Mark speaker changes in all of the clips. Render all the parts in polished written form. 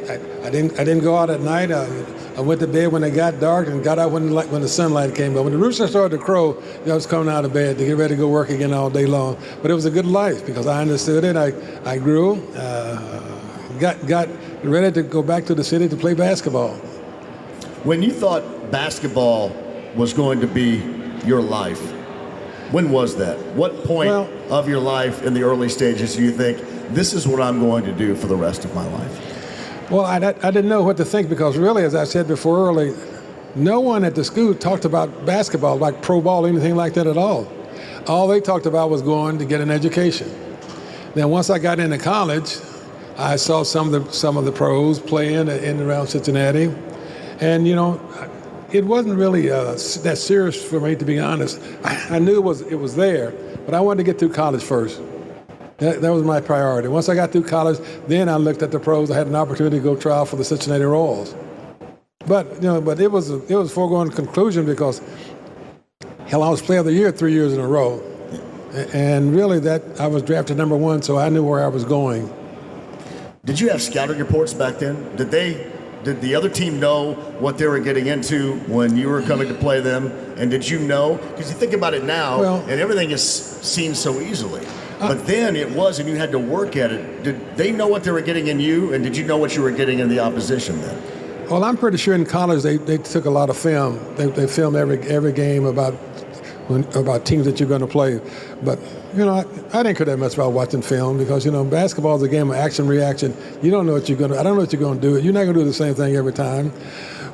Speaker 1: I didn't go out at night. I went to bed when it got dark and got out when the sunlight came up. When the rooster started to crow, I was coming out of bed to get ready to go work again all day long. But it was a good life because I understood it. I grew, got ready to go back to the city to play basketball.
Speaker 2: When you thought basketball was going to be your life, when was that? What point of your life in the early stages do you think, this is what I'm going to do for the rest of my life?
Speaker 1: Well, I didn't know what to think because really, as I said before early, no one at the school talked about basketball, like pro ball, anything like that at all. All they talked about was going to get an education. Then once I got into college, I saw some of the pros playing in and around Cincinnati. And, you know, it wasn't really that serious for me, to be honest. I knew it was there, but I wanted to get through college first. That was my priority. Once I got through college, then I looked at the pros. I had an opportunity to go try out for the Cincinnati Royals. But it was a foregone conclusion because, hell, I was Player of the Year 3 years in a row. And really, I was drafted #1, so I knew where I was going.
Speaker 2: Did you have scouting reports back then? Did the other team know what they were getting into when you were coming to play them? And did you know? Because you think about it now, and everything is seen so easily. But then it was, and you had to work at it. Did they know what they were getting in you, and did you know what you were getting in the opposition then? Well,
Speaker 1: I'm pretty sure in college they took a lot of film. They filmed every game about teams that you're going to play. But, you know, I didn't care that much about watching film because, you know, basketball is a game of action, reaction. You don't know what you're going to, I don't know what you're going to do. You're not going to do the same thing every time.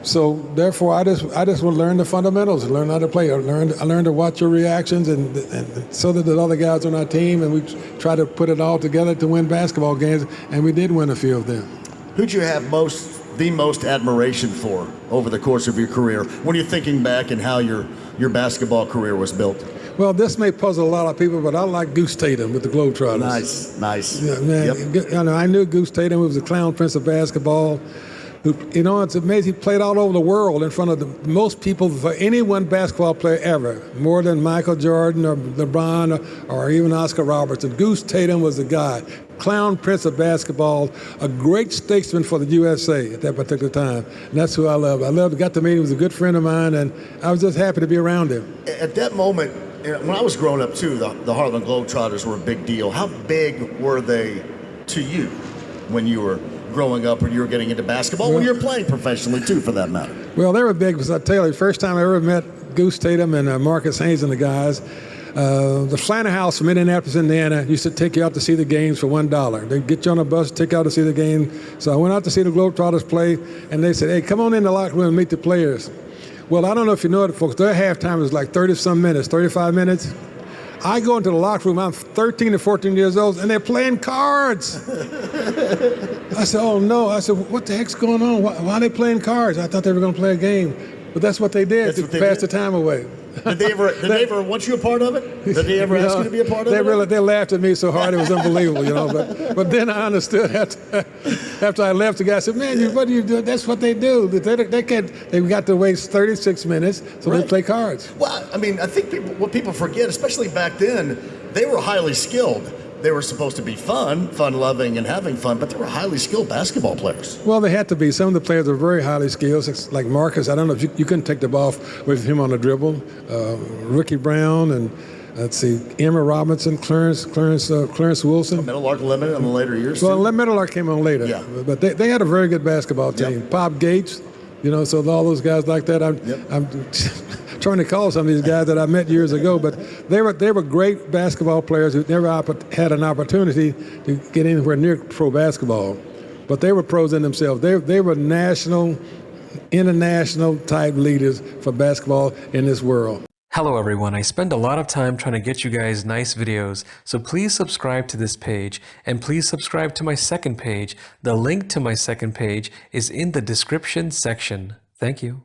Speaker 1: So, therefore, I just want to learn the fundamentals, learn how to play. I learned to watch your reactions and so that the other guys on our team, and we try to put it all together to win basketball games, and we did win a few of them.
Speaker 2: Who'd you have the most admiration for over the course of your career when you're thinking back and how your basketball career was built?
Speaker 1: Well, this may puzzle a lot of people, but I like Goose Tatum with the Globetrotters.
Speaker 2: Nice.
Speaker 1: Yeah, man, yep. You know, I knew Goose Tatum was the clown prince of basketball. You know, it's amazing. He played all over the world in front of the most people for any one basketball player ever, more than Michael Jordan or LeBron or even Oscar Robertson. Goose Tatum was the guy. Clown prince of basketball, a great statesman for the USA at that particular time. And that's who I loved. Got to meet him. He was a good friend of mine, and I was just happy to be around him.
Speaker 2: At that moment, when I was growing up too, the Harlem Globetrotters were a big deal. How big were they to you when you were growing up, when you were getting into basketball, when you were playing professionally too, for that matter?
Speaker 1: Well, they were big because I tell you, the first time I ever met Goose Tatum and Marcus Haynes and the guys, the Flanner House from Indianapolis, Indiana, used to take you out to see the games for $1. They'd get you on a bus, take you out to see the game. So I went out to see the Globetrotters play, and they said, hey, come on in the locker room and meet the players. Well, I don't know if you know it, folks, their halftime is like 30-some minutes, 35 minutes. I go into the locker room, I'm 13 or 14 years old, and they're playing cards. I said, oh, no. I said, what the heck's going on? Why are they playing cards? I thought they were going to play a game. But that's what they did to pass the time away.
Speaker 2: Did they ever want you a part of it? Did they ever ask you to be a part of it?
Speaker 1: They laughed at me so hard it was unbelievable, you know. But then I understood after I left, the guy said, man, what do you do? That's what they do. They've got to wait 36 minutes, so they play cards.
Speaker 2: Well, I mean, I think what people forget, especially back then, they were highly skilled. They were supposed to be fun-loving and having fun, but they were highly skilled basketball players.
Speaker 1: Well, they had to be. Some of the players were very highly skilled, like Marcus. I don't know if you couldn't take the ball with him on the dribble. Ricky Brown and, let's see, Emma Robinson, Clarence Wilson.
Speaker 2: Meadowlark Limited in the later years,
Speaker 1: Well, Meadowlark came on later.
Speaker 2: Yeah.
Speaker 1: But they had a very good basketball team.
Speaker 2: Yep.
Speaker 1: Pop Gates, you know, so all those guys like that. I'm trying to call some of these guys that I met years ago, but they were great basketball players who never had an opportunity to get anywhere near pro basketball. But they were pros in themselves. They were national, international type leaders for basketball in this world.
Speaker 3: Hello everyone, I spend a lot of time trying to get you guys nice videos, so please subscribe to this page, and please subscribe to my second page. The link to my second page is in the description section. Thank you.